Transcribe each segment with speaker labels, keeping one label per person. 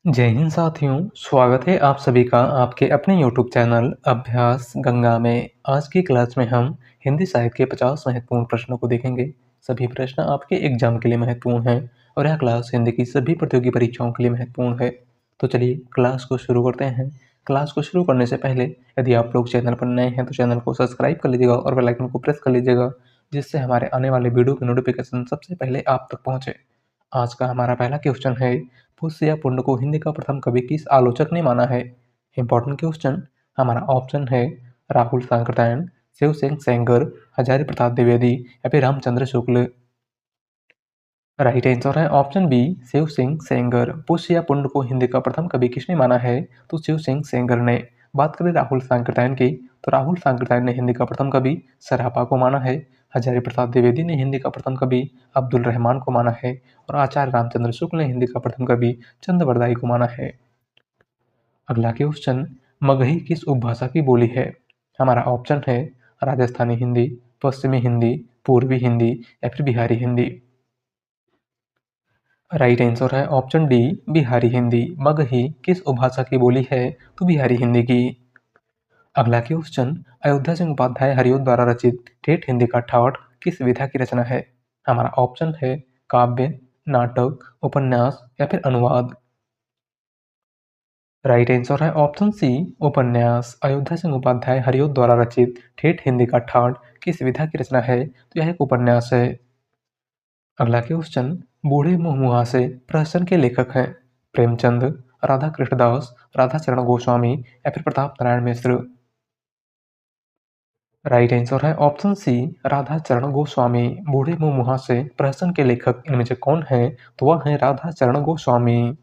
Speaker 1: जय हिंद साथियों, स्वागत है आप सभी का आपके अपने यूट्यूब चैनल अभ्यास गंगा में। आज की क्लास में हम हिंदी साहित्य के 50 महत्वपूर्ण प्रश्नों को देखेंगे। सभी प्रश्न आपके एग्जाम के लिए महत्वपूर्ण हैं और यह क्लास हिंदी की सभी प्रतियोगी परीक्षाओं के लिए महत्वपूर्ण है। तो चलिए क्लास को शुरू करते हैं। क्लास को शुरू करने से पहले यदि आप लोग चैनल पर नए हैं तो चैनल को सब्सक्राइब कर लीजिएगा और बेल आइकन को प्रेस कर लीजिएगा, जिससे हमारे आने वाले वीडियो की नोटिफिकेशन सबसे पहले आप तक पहुंचे। आज का हमारा पहला क्वेश्चन है, पुष्य या पुण्य को हिंदी का प्रथम कवि किस आलोचक ने माना है? Important question. हमारा ऑप्शन है राहुल सांकृत्यायन, शिव सिंह सेंगर, हजारी प्रसाद द्विवेदी या फिर रामचंद्र शुक्ल। राइट आंसर है ऑप्शन बी, शिव सिंह सेंगर। पुष्य या पुण्य को हिंदी का प्रथम कवि किसने माना है? तो शिव सिंह सेंगर ने। बात करें राहुल सांकृत्यायन की तो राहुल सांकृत्यायन ने हिंदी का प्रथम कवि सरापा को माना है। हजारी प्रसाद द्विवेदी ने हिंदी का प्रथम कवि अब्दुल रहमान को माना है और आचार्य रामचंद्र शुक्ल ने हिंदी का प्रथम कवि चंद्रवरदाई को माना है। अगला क्वेश्चन, मगही किस उपभाषा की बोली है? हमारा ऑप्शन है राजस्थानी हिंदी, पश्चिमी हिंदी, पूर्वी हिंदी या फिर बिहारी हिंदी। राइट आंसर है ऑप्शन डी, बिहारी हिंदी। मगही किस उपभाषा की बोली है? तो बिहारी हिंदी की। अगला क्वेश्चन, अयोध्या सिंह उपाध्याय हरिओं द्वारा रचित ठेठ हिंदी का ठाट किस विधा की रचना है? हमारा ऑप्शन है काव्य, नाटक, उपन्यास या फिर अनुवाद। राइट आंसर है ऑप्शन सी, उपन्यास। अयोध्या सिंह उपाध्याय हरिओं द्वारा रचित ठेठ हिंदी का ठाट किस विधा की रचना है? तो यह एक उपन्यास है। अगला क्वेश्चन, बूढ़े मुँहमुहा से प्रहसन के लेखक हैं? प्रेमचंद, राधा कृष्णदास, राधा चरण गोस्वामी या फिर प्रताप नारायण मिश्र। राइट आंसर है ऑप्शन सी, राधा चरण गोस्वामी। बूढ़े मुँहमुहा से प्रहसन के लेखक इनमें से कौन है? तो वह है राधा चरण गोस्वामी।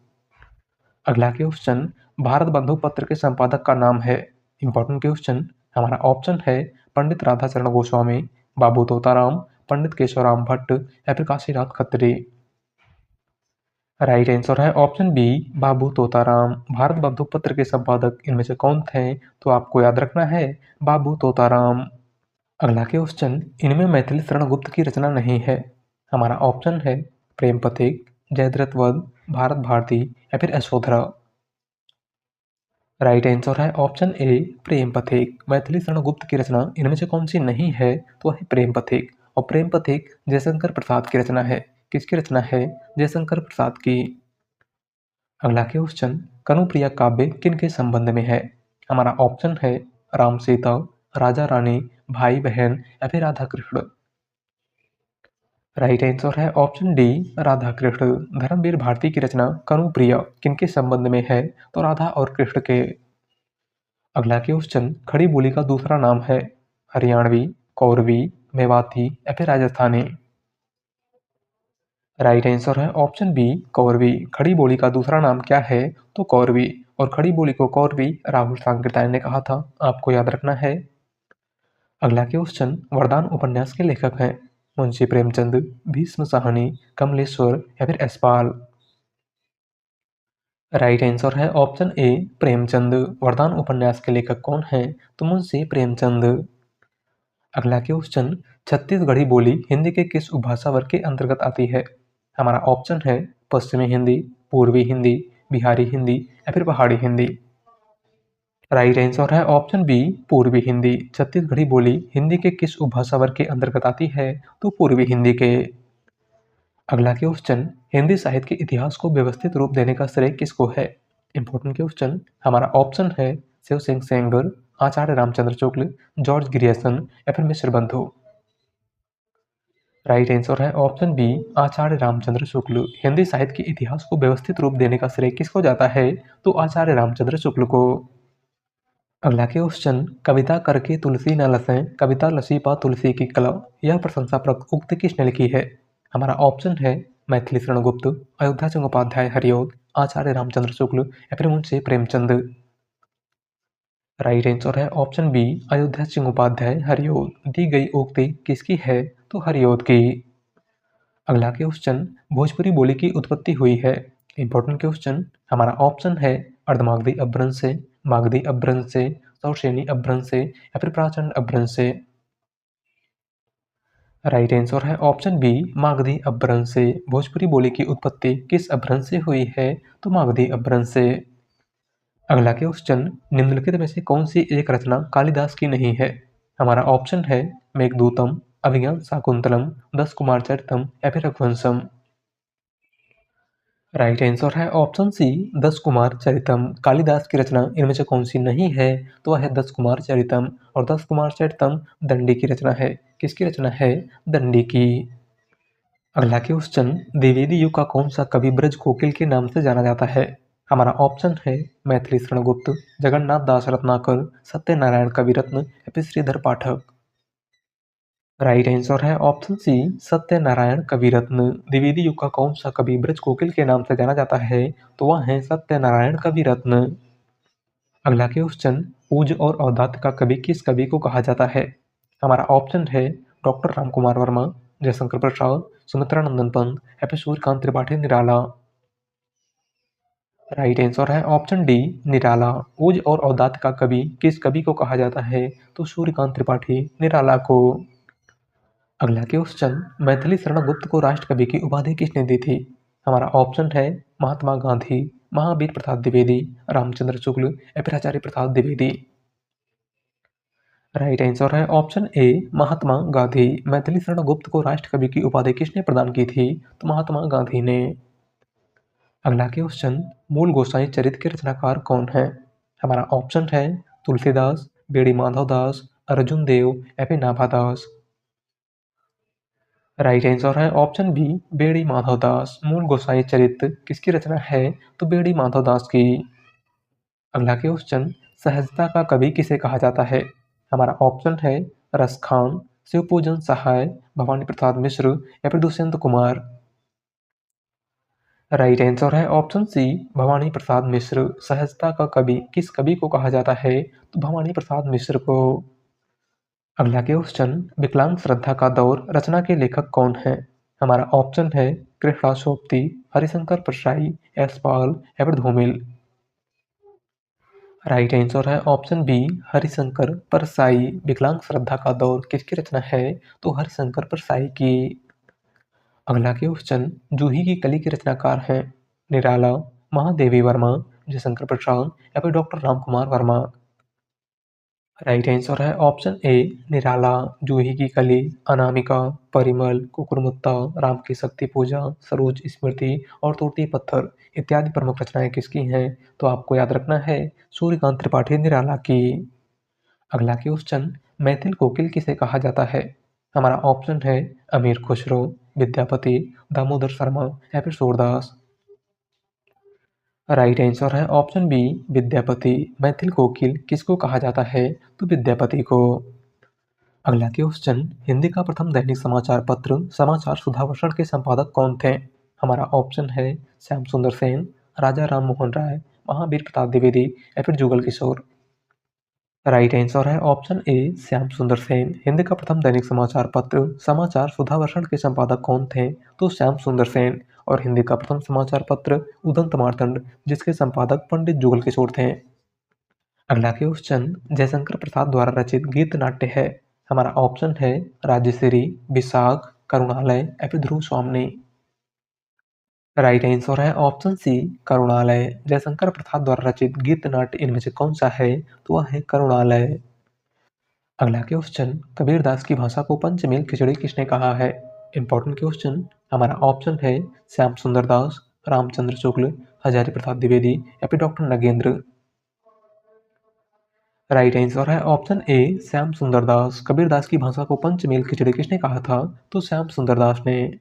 Speaker 1: अगला क्वेश्चन, भारत बंधु पत्र के संपादक का नाम है? Important question. हमारा ऑप्शन है पंडित राधा चरण गोस्वामी, बाबू तोताराम, पंडित केशवराम भट्ट या फिर काशीनाथ खत्री। राइट आंसर है ऑप्शन बी, बाबू तोताराम। भारत बंधु पत्र के संपादक इनमें से कौन थे? तो आपको याद रखना है बाबू तोताराम। अगला क्वेश्चन, इनमें मैथिली शरण गुप्त की रचना नहीं है। हमारा ऑप्शन है प्रेम पथिक, जयद्रथ वध, भारत भारती या फिर यशोधरा। राइट आंसर है ऑप्शन ए, प्रेम पथिक। मैथिली शरण गुप्त की रचना इनमें से कौन सी नहीं है? तो है प्रेम पथिक। और प्रेम पथिक जयशंकर प्रसाद की रचना है। किसकी रचना है? जयशंकर प्रसाद की। अगला क्वेश्चन, कनुप्रिया काव्य किन के संबंध में है? हमारा ऑप्शन है राम सीता, राजा रानी, भाई बहन या फिर राधा कृष्ण। राइट आंसर है ऑप्शन डी, राधा कृष्ण। धर्मवीर भारती की रचना कनुप्रिया किनके संबंध में है? तो राधा और कृष्ण के। अगला क्वेश्चन, खड़ी बोली का दूसरा नाम है? हरियाणवी, कौरवी, मेवाती या फिर राजस्थानी। राइट आंसर है ऑप्शन बी, कौरवी। खड़ी बोली का दूसरा नाम क्या है? तो कौरवी। और खड़ी बोली को कौरवी राहुल सांकृत्यायन ने कहा था, आपको याद रखना है। अगला क्वेश्चन, वरदान उपन्यास के लेखक हैं? मुंशी प्रेमचंद, भीष्म साहनी, कमलेश्वर या फिर यशपाल। राइट आंसर है ऑप्शन ए, प्रेमचंद। वरदान उपन्यास के लेखक कौन हैं? तो मुंशी प्रेमचंद। अगला क्वेश्चन, छत्तीसगढ़ी बोली हिंदी के किस उपभाषा वर्ग के अंतर्गत आती है? हमारा ऑप्शन है पश्चिमी हिंदी, पूर्वी हिंदी, बिहारी हिंदी या फिर पहाड़ी हिंदी। राइट आंसर है ऑप्शन बी, पूर्वी हिंदी। छत्तीसगढ़ी बोली हिंदी के किस उपभाषा वर्ग के अंतर्गत आती है? तो पूर्वी हिंदी के। अगला क्वेश्चन, हिंदी साहित्य के इतिहास को व्यवस्थित रूप देने का श्रेय किसको है? Important question. हमारा ऑप्शन है शिव सिंह सेंगर, आचार्य रामचंद्र शुक्ल, जॉर्ज ग्रियर्सन या फिर मिश्र बंधु। राइट आंसर है ऑप्शन बी, आचार्य रामचंद्र शुक्ल। हिंदी साहित्य के इतिहास को व्यवस्थित रूप देने का श्रेय किसको जाता है? तो आचार्य रामचंद्र शुक्ल को। अगला क्वेश्चन, कविता करके तुलसी न लसें, कविता लसी पा तुलसी की कला, यह प्रशंसापरक उक्ति किसने लिखी है? हमारा ऑप्शन है मैथिली शरण गुप्त, अयोध्या सिंह उपाध्याय हरिओं, आचार्य रामचंद्र शुक्ल या फिर मुंशी प्रेमचंद। राइट आंसर है ऑप्शन बी, अयोध्या सिंह उपाध्याय हरिओं। दी गई उक्ति किसकी है? तो हरिओं की। अगला क्वेश्चन, भोजपुरी बोली की उत्पत्ति हुई है? Important question. हमारा ऑप्शन है अर्धमागधी अपभ्रंश से, मागधी अपभ्रंश से, सौशेनी अपभ्रंश से या फिर प्राचंड अपभ्रंश से। राइट आंसर है ऑप्शन बी मागधी अपभ्रंश से। भोजपुरी बोली की उत्पत्ति किस अपभ्रंश से हुई है? तो मागधी अपभ्रंश से। अगला क्वेश्चन, निम्नलिखित में से कौन सी एक रचना कालिदास की नहीं है? हमारा ऑप्शन है मेघदूतम, अभिज्ञान शाकुंतलम, दस कुमार चरितम या फिर रघुवंशम। राइट आंसर है ऑप्शन सी दस कुमार चरितम। कालिदास की रचना इनमें से कौन सी नहीं है? तो वह है दस कुमार चरितम। और दस कुमार चरितम दंडी की रचना है। किसकी रचना है? दंडी की। अगला क्वेश्चन, द्विवेदी युग का कौन सा कवि ब्रज कोकिल के नाम से जाना जाता है? हमारा ऑप्शन है मैथिली शरणगुप्त, जगन्नाथ दास रत्नाकर, सत्यनारायण कविरत्न या फिर श्रीधर पाठक। राइट आंसर है ऑप्शन सी सत्यनारायण कविरत्न। द्विवेदी युग का कौन सा कवि ब्रज कोकिल के नाम से जाना जाता है? तो वह है सत्यनारायण कविरत्न। अगला क्वेश्चन, ऊज और औदात का कवि किस कवि को कहा जाता है? हमारा ऑप्शन है डॉक्टर रामकुमार वर्मा, जयशंकर प्रसाद, सुमित्रा नंदन पंत या फिर सूर्यकांत त्रिपाठी निराला। राइट आंसर है ऑप्शन डी निराला। ऊज और औदात का कवि किस कवि को कहा जाता है? तो सूर्यकांत त्रिपाठी निराला को। अगला क्वेश्चन, मैथिली शरण गुप्त को राष्ट्र कवि की उपाधि किसने दी थी? हमारा ऑप्शन है महात्मा गांधी, महावीर प्रसाद द्विवेदी, रामचंद्र शुक्ल या फिर आचार्य प्रसाद द्विवेदी। राइट आंसर है ऑप्शन ए महात्मा गांधी। मैथिली शरण गुप्त को राष्ट्र कवि की उपाधि किसने प्रदान की थी? तो महात्मा गांधी ने। अगला क्वेश्चन, मूल गोसाई चरित्र के रचनाकार कौन है? हमारा ऑप्शन है तुलसीदास, बेड़ी माधव दास, अर्जुन देव या फिर नाभादास। राइट आंसर है ऑप्शन बी बेड़ी माधव दास। मूल गोसाई चरित्र किसकी रचना है? तो बेड़ी माधव दास की। अगला क्वेश्चन, सहजता का कवि किसे कहा जाता है? हमारा ऑप्शन है रसखान, शिवपूजन सहाय, भवानी प्रसाद मिश्र या फिर दुष्यंत कुमार। राइट आंसर है ऑप्शन सी भवानी प्रसाद मिश्र। सहजता का कवि किस कवि को कहा जाता है? तो भवानी प्रसाद मिश्र को। अगला क्वेश्चन, विकलांग श्रद्धा का दौर रचना के लेखक कौन है? हमारा ऑप्शन है कृष्णदास सोपती, हरिशंकर परसाई, यशपाल या फिर धूमिल। राइट आंसर है ऑप्शन बी हरिशंकर परसाई। विकलांग श्रद्धा का दौर किसकी रचना है? तो हरिशंकर परसाई की। अगला क्वेश्चन, जूही की कली के रचनाकार हैं निराला, महादेवी वर्मा, जयशंकर प्रसाद या फिर doctor Ramkumar Verma. Right answer है ऑप्शन ए निराला। जूही की कली, अनामिका, परिमल, कुकुरमुत्ता, राम की शक्ति पूजा, सरोज स्मृति और तोड़ती पत्थर इत्यादि प्रमुख रचनाएं किसकी हैं? तो आपको याद रखना है सूर्यकांत त्रिपाठी निराला की। अगला क्वेश्चन, मैथिल कोकिल किसे कहा जाता है? हमारा ऑप्शन है अमीर खुसरो, विद्यापति, दामोदर शर्मा या फिर सूरदास। राइट आंसर है ऑप्शन बी विद्यापति। मैथिल कोकिल किसको कहा जाता है? तो विद्यापति को। अगला क्वेश्चन, हिंदी का प्रथम दैनिक समाचार पत्र समाचार सुधावर्षण के संपादक कौन थे? हमारा ऑप्शन है श्याम सुंदर सेन, राजा राम मोहन राय, महावीर प्रताप द्विवेदी या फिर जुगल किशोर। राइट आंसर है ऑप्शन ए श्याम सुंदर सेन। हिंदी का प्रथम दैनिक समाचार पत्र समाचार सुधावर्षण के संपादक कौन थे? तो श्याम सुंदर सेन। और हिंदी का प्रथम समाचार पत्र उदंत मार्तंड, जिसके संपादक पंडित जुगल किशोर थे। अगला क्वेश्चन, जयशंकर प्रसाद द्वारा रचित गीत नाट्य है। हमारा ऑप्शन है राजश्री, विशाख, करुणालय या फिर ध्रुव स्वामिनी। राइट आंसर है ऑप्शन सी करुणालय। जयशंकर प्रसाद द्वारा रचित गीत नाट्य इनमें से कौन सा है? तो वह है करुणालय। अगला क्वेश्चन, कबीरदास की भाषा को पंचमेल खिचड़ी किसने कहा है? Important question. हमारा ऑप्शन है श्याम सुंदर दास, रामचंद्र शुक्ल, हजारी प्रसाद द्विवेदी या फिर डॉक्टर नगेंद्र। राइट आंसर है ऑप्शन ए श्याम सुंदर दास। कबीरदास की भाषा को पंचमेल खिचड़ी किसने कहा था? तो श्याम सुंदर दास ने।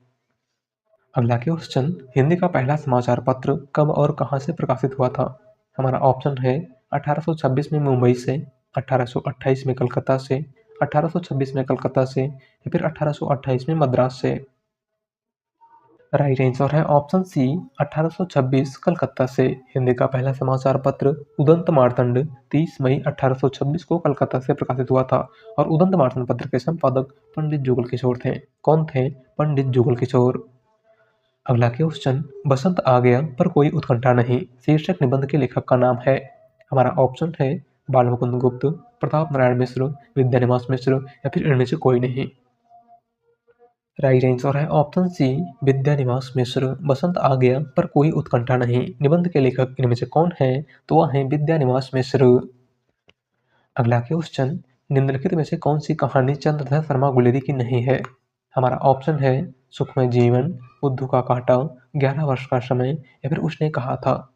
Speaker 1: अगला क्वेश्चन, हिंदी का पहला समाचार पत्र कब और कहां से प्रकाशित हुआ था? हमारा ऑप्शन है 1826 में मुंबई से, 1828 में कलकत्ता से, 1826 में कलकत्ता से या फिर 1828 में मद्रास से। राइट आंसर है ऑप्शन सी 1826 कलकत्ता से। हिंदी का पहला समाचार पत्र उदंत मार्तंड 30 मई 1826 को कलकत्ता से प्रकाशित हुआ था। और उदंत मार्तंड पत्र के संपादक पंडित जुगल किशोर थे। कौन थे? पंडित जुगल किशोर। अगला क्वेश्चन, बसंत आ गया पर कोई उत्कंठा नहीं शीर्षक निबंध के लेखक का नाम है। हमारा ऑप्शन है बालमुकुंद गुप्त, प्रताप नारायण मिश्र, विद्यानिवास मिश्र या फिर इनमें से कोई नहीं। राइट आंसर है ऑप्शन सी विद्यानिवास मिश्र। बसंत आ गया पर कोई उत्कंठा नहीं निबंध के लेखक इनमें से कौन है? तो वह है विद्यानिवास मिश्र। अगला क्वेश्चन, निम्नलिखित में से कौन सी कहानी चंद्रधर शर्मा गुलेरी की नहीं है? हमारा ऑप्शन है सुखमय जीवन, बुद्धू का कांटा, 11 वर्ष का समय या फिर उसने कहा था।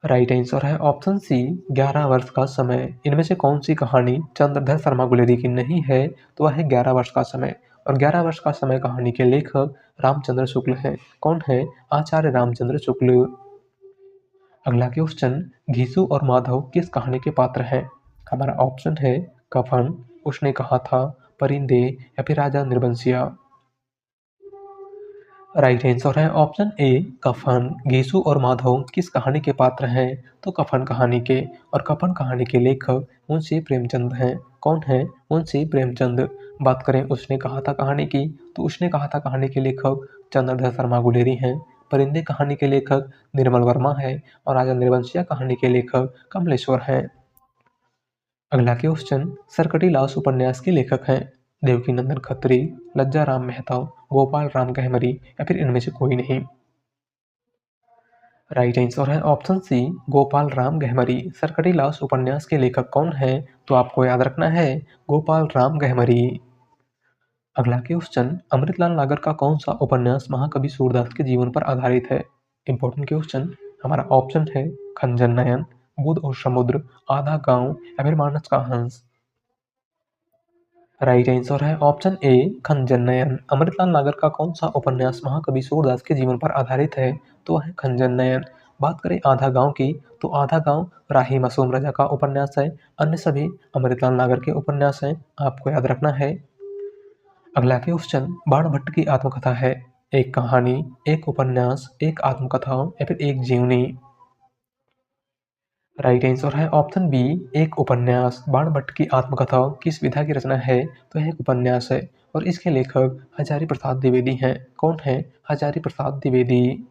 Speaker 1: राइट आंसर है ऑप्शन सी 11 वर्ष का समय। इनमें से कौन सी कहानी चंद्रधर शर्मा गुलेरी की नहीं है? तो वह है 11 वर्ष का समय। और 11 वर्ष का समय कहानी के लेखक रामचंद्र शुक्ल हैं। कौन है? आचार्य रामचंद्र शुक्ल। अगला क्वेश्चन, घीसू और माधव किस कहानी के पात्र हैं? हमारा ऑप्शन है कफन, उसने कहा था, परिंदे या फिर राजा निर्बंसिया। राइट आंसर है ऑप्शन ए कफन। घीसू और माधव किस कहानी के पात्र हैं? तो कफन कहानी के। और कफन कहानी के लेखक मुंशी प्रेमचंद हैं। कौन है? मुंशी प्रेमचंद। बात करें उसने कहा था कहानी की, तो उसने कहा था कहानी के लेखक चंद्रधर शर्मा गुलेरी हैं। परिंदे कहानी के लेखक निर्मल वर्मा है। और राजा निर्बंसिया कहानी के लेखक कमलेश्वर हैं। अगला क्वेश्चन, सरकटी लाश उपन्यास के लेखक हैं? देवकीनंदन खत्री, लज्जा राम मेहता, गोपाल राम गहमरी या फिर इनमें से कोई नहीं। राइट आंसर है ऑप्शन सी गोपाल राम गहमरी। सरकटी लाश उपन्यास के लेखक कौन है? तो आपको याद रखना है गोपाल राम गहमरी। अगला क्वेश्चन, अमृतलाल नागर का कौन सा उपन्यास महाकवि सूरदास के जीवन पर आधारित है? Important question. हमारा ऑप्शन है खंजन नयन, बुध और समुद्र, आधा गांव या फिर मानस का हंस। राइट आंसर है ऑप्शन ए खंजन नयन। अमृतलाल नागर का कौन सा उपन्यास महाकवि सूरदास के जीवन पर आधारित है? तो है खंजन नयन। बात करें आधा गांव की, तो आधा गांव राही मासूम रजा का उपन्यास है। अन्य सभी अमृतलाल नागर के उपन्यास हैं, आपको याद रखना है। अगला क्वेश्चन, बाणभट्ट की आत्मकथा है? एक कहानी, एक उपन्यास, एक आत्मकथा या फिर एक जीवनी। राइट आंसर है ऑप्शन बी एक उपन्यास। बाणभट्ट की आत्मकथा किस विधा की रचना है? तो यह एक उपन्यास है। और इसके लेखक हजारी प्रसाद द्विवेदी हैं। कौन है? हजारी प्रसाद द्विवेदी।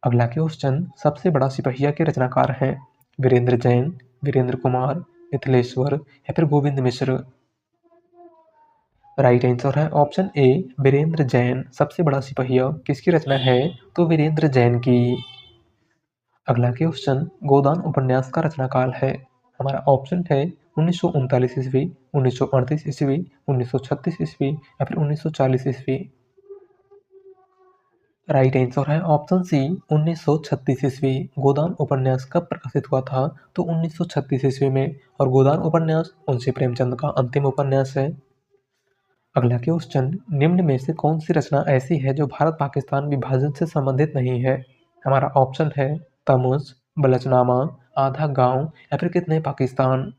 Speaker 1: अगला क्वेश्चन, सबसे बड़ा सिपहिया के रचनाकार हैं? वीरेंद्र जैन, वीरेंद्र कुमार, मिथिलेश्वर या फिर गोविंद मिश्र। राइट आंसर है ऑप्शन ए वीरेंद्र जैन। सबसे बड़ा सिपहिया किसकी रचना है? तो वीरेंद्र जैन की। अगला क्वेश्चन, गोदान उपन्यास का रचनाकाल है? हमारा ऑप्शन है 1939 ईस्वी, 1938 ईस्वी, 1936 ईस्वी या फिर 1940 ईस्वी। राइट आंसर है ऑप्शन सी 1936 ईस्वी। गोदान उपन्यास कब प्रकाशित हुआ था? तो 1936 ईस्वी में। और गोदान उपन्यास मुंशी प्रेमचंद का अंतिम उपन्यास है। अगला क्वेश्चन, निम्न में से कौन सी रचना ऐसी है जो भारत पाकिस्तान विभाजन से संबंधित नहीं है? हमारा ऑप्शन है तमुज, बलचनामा, आधा गांव या फिर कितने पाकिस्तान।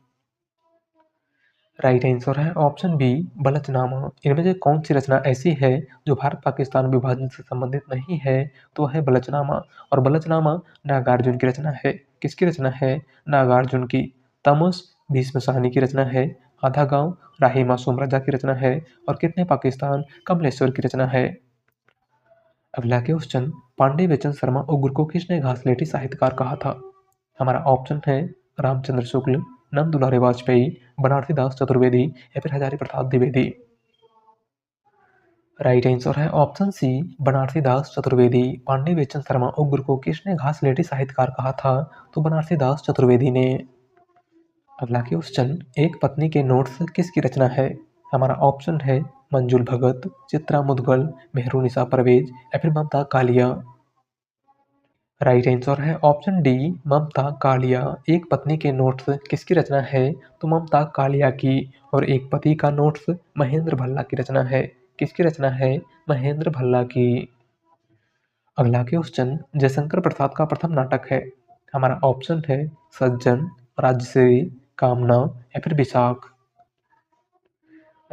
Speaker 1: राइट आंसर है ऑप्शन बी बलचनामा। इनमें से कौन सी रचना ऐसी है जो भारत पाकिस्तान विभाजन से संबंधित नहीं है? तो है बलचनामा। और बलचनामा नागार्जुन की रचना है। किसकी रचना है? नागार्जुन की। तमुज भीष्म साहनी की रचना है। आधा गांव राही मासूम रजा की रचना है। और कितने पाकिस्तान कमलेश्वर की रचना है। अगला क्वेश्चन, पांडे बेचन शर्मा उग्र को किसने घासलेटी साहित्यकार कहा था? हमारा ऑप्शन है रामचंद्र शुक्ल, नंद दुलारे वाजपेयी, बनारसी दास चतुर्वेदी या फिर हजारी प्रसाद द्विवेदी। राइट आंसर है ऑप्शन सी बनारसी दास चतुर्वेदी। पांडे बेचन शर्मा उग्र को किसने घासलेटी साहित्यकार कहा था? तो बनारसी दास चतुर्वेदी ने। अगला क्वेश्चन, एक पत्नी के नोट्स किसकी रचना है? हमारा ऑप्शन है मंजुल भगत, चित्रा मुदगल, मेहरुनिसा परवेज या फिर ममता कालिया। राइट आंसर है ऑप्शन डी ममता कालिया। एक पत्नी के नोट्स किसकी रचना है? तो ममता कालिया की। और एक पति का नोट्स महेंद्र भल्ला की रचना है। किसकी रचना है? महेंद्र भल्ला की। अगला क्वेश्चन, जयशंकर प्रसाद का प्रथम नाटक है? हमारा ऑप्शन है सज्जन, राजश्री, कामना या फिर विशाख।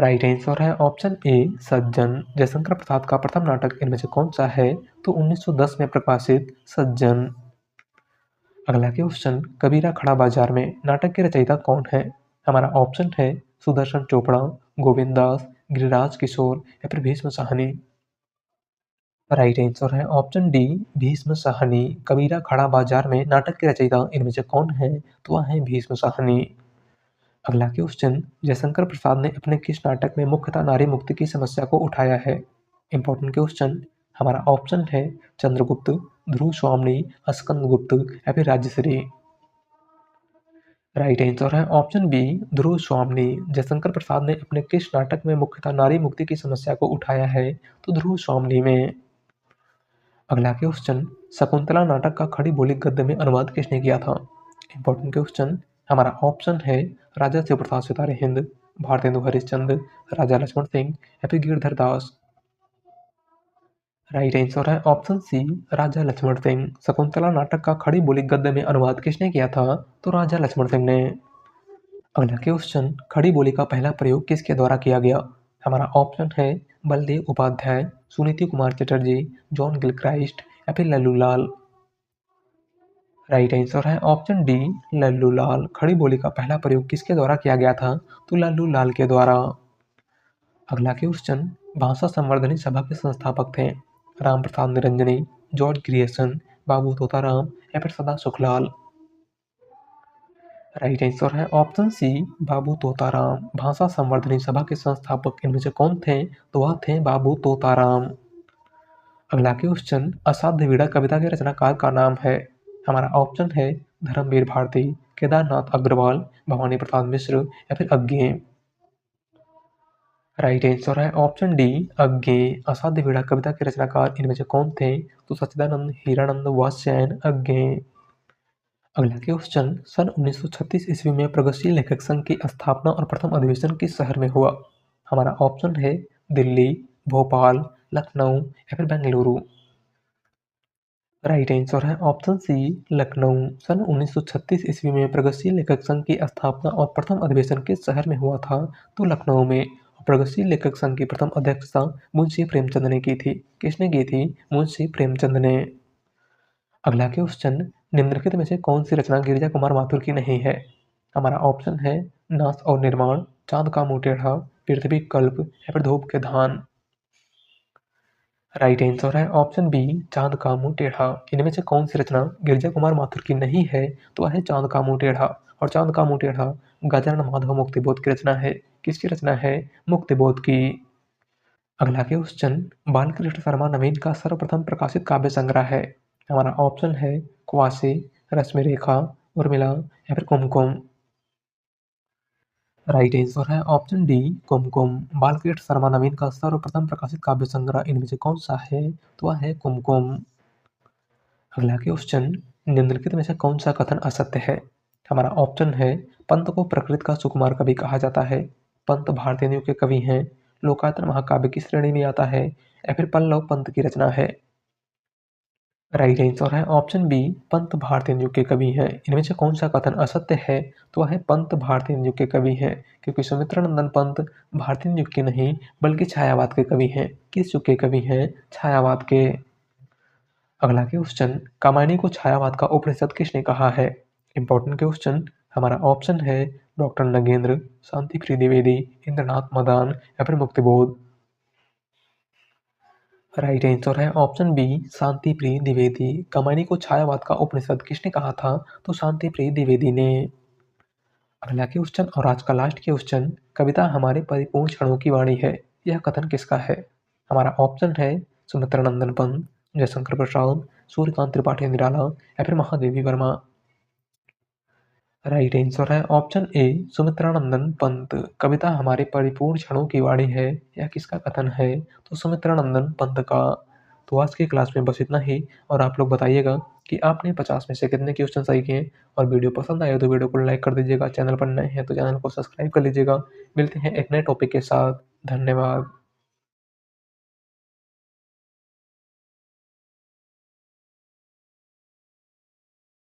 Speaker 1: राइट आंसर है ऑप्शन ए सज्जन। जयशंकर प्रसाद का प्रथम नाटक इनमें से कौन सा है? तो 1910 में प्रकाशित सज्जन। अगला क्वेश्चन, कबीरा खड़ा बाजार में नाटक के रचयिता कौन है? हमारा ऑप्शन है सुदर्शन चोपड़ा, गोविंद दास, गिरिराज किशोर या फिर भीष्म साहनी। राइट आंसर है ऑप्शन डी भीष्म साहनी। कबीरा खड़ा बाजार में नाटक के रचयिता इनमें से कौन है? तो वह है भीष्म साहनी। अगला क्वेश्चन, जयशंकर प्रसाद ने अपने किस नाटक में मुख्यतः नारी मुक्ति की समस्या को उठाया है? Important question. हमारा ऑप्शन है चंद्रगुप्त, ध्रुव स्वामी, स्कंदगुप्त या फिर राजश्री। राइट आंसर है ऑप्शन बी, ध्रुव स्वामी। जयशंकर प्रसाद ने अपने किस नाटक में मुख्यतः नारी मुक्ति की समस्या को उठाया है? तो ध्रुव स्वामी में। अगला क्वेश्चन, शकुंतला नाटक का खड़ी बोली गद्य में अनुवाद किसने किया था? Important question. हमारा ऑप्शन है राजा शिवप्रसाद सितारे हिंद, भारतेंदु हरिश्चंद्र, राजा लक्ष्मण सिंह या फिर गिरधर दास। राइट आंसर है ऑप्शन सी, राजा लक्ष्मण सिंह। शकुंतला नाटक का खड़ी बोली गद्य में अनुवाद किसने किया था? तो राजा लक्ष्मण सिंह ने। अगला क्वेश्चन, खड़ी बोली का पहला प्रयोग किसके द्वारा किया गया? हमारा ऑप्शन है बलदेव उपाध्याय, सुनीति कुमार चटर्जी, जॉन गिलक्राइस्ट या फिर लल्लूलाल। राइट आंसर है ऑप्शन डी, लल्लूलाल। खड़ी बोली का पहला प्रयोग किसके द्वारा किया गया था? तो लल्लूलाल के द्वारा। अगला क्वेश्चन, भाषा संवर्धनी सभा के संस्थापक थे? राम प्रसाद निरंजनी, जॉर्ज ग्रियर्सन, बाबू तोताराम या फिर सदा सुखलाल। राइट आंसर है ऑप्शन सी, बाबू तोताराम। भाषा संवर्धनी सभा के संस्थापक इनमें से कौन थे? तो वह थे बाबू तोताराम। अगला क्वेश्चन, असाध्य वीणा कविता के रचनाकार का नाम है? हमारा ऑप्शन है धर्मवीर भारती, केदारनाथ अग्रवाल, भवानी प्रसाद मिश्र या फिर अज्ञे। राइट आंसर है ऑप्शन डी, अज्ञे। असाध्य वीणा कविता के रचनाकार इनमें से कौन थे? तो सच्चिदानंद, हीरानंद, वात्स्यायन, अज्ञे। अगला क्वेश्चन, सन 1936 ईस्वी में प्रगतिशील लेखक संघ की स्थापना और प्रथम अधिवेशन किस शहर में हुआ? हमारा ऑप्शन है दिल्ली, भोपाल, लखनऊ या फिर बेंगलुरु। राइट आंसर है ऑप्शन सी, लखनऊ। सन 1936 ईस्वी में प्रगतिशील लेखक संघ की स्थापना और प्रथम अधिवेशन किस शहर में हुआ था? तो लखनऊ में। प्रगतिशील लेखक संघ की प्रथम अध्यक्षता मुंशी प्रेमचंद ने की थी। किसने की थी? मुंशी प्रेमचंद ने। अगला क्वेश्चन, निम्नलिखित में से कौन सी रचना गिरिजा कुमार माथुर की नहीं है? हमारा ऑप्शन है नाश और निर्माण, चांद का मुंह टेढ़ा, पृथ्वी कल्प या फिर धूप के धान। राइट आंसर है ऑप्शन बी, चांद का मुंह टेढ़ा। इनमें से कौन सी रचना गिरिजा कुमार माथुर की नहीं है? तो वह है चांद का मुंह टेढ़ा। और चांद का मुंह टेढ़ा गजानन माधव मुक्तिबोध की रचना है। किसकी रचना है? मुक्तिबोध की। अगला क्वेश्चन, बालकृष्ण शर्मा नवीन का सर्वप्रथम प्रकाशित काव्य संग्रह है? हमारा ऑप्शन है कुआसी, रश्मि रेखा, उर्मिला या फिर कुमकुम। राइट आंसर है ऑप्शन डी, कुमकुम। बालकृष्ण शर्मा नवीन का सर्वप्रथम प्रकाशित काव्य संग्रह इनमें से कौन सा है? तो वह है कुमकुम। अगला क्वेश्चन, निम्नलिखित में से कौन सा कथन असत्य है? हमारा ऑप्शन है पंत को प्रकृति का सुकुमार कवि कहा जाता है, पंत भारतेंदु के कवि हैं, लोकायतन महाकाव्य की श्रेणी में आता है या फिर पल्लव पंत की रचना है। राइट आंसर है ऑप्शन बी, पंत भारतेंदु के कवि हैं। इनमें से कौन सा कथन असत्य है? तो वह है पंत भारतेंदु के कवि हैं, क्योंकि सुमित्रानंदन पंत भारतेंदु के नहीं बल्कि छायावाद के कवि हैं। किस युग के कवि हैं? छायावाद के। अगला क्वेश्चन, कामायनी को छायावाद का उपनिषद किसने कहा है? Important question. हमारा ऑप्शन है डॉक्टर नगेंद्र, शांति प्रिय द्विवेदी, इंद्रनाथ मदान या फिर मुक्तिबोध। राइट आंसर है ऑप्शन बी, शांति प्रिय द्विवेदी। कामायनी को छायावाद का उपनिषद किसने कहा था? तो शांति प्रिय द्विवेदी ने। अगला क्वेश्चन और आज का लास्ट क्वेश्चन, कविता हमारे परिपूर्ण क्षणों की वाणी है, यह कथन किसका है? हमारा ऑप्शन है सुमित्रानंदन पंत, जयशंकर प्रसाद, सूर्यकांत त्रिपाठी निराला या फिर महादेवी वर्मा। राइट आंसर है ऑप्शन ए, सुमित्रानंदन पंत। कविता हमारे परिपूर्ण क्षणों की वाणी है, यह किसका कथन है? तो सुमित्रानंदन पंत का। तो आज की क्लास में बस इतना ही। और आप लोग बताइएगा कि आपने 50 में से कितने क्वेश्चन सही किए। और वीडियो पसंद आए तो वीडियो को लाइक कर दीजिएगा, चैनल पर नए हैं तो चैनल को सब्सक्राइब कर लीजिएगा। मिलते हैं एक नए टॉपिक के साथ। धन्यवाद।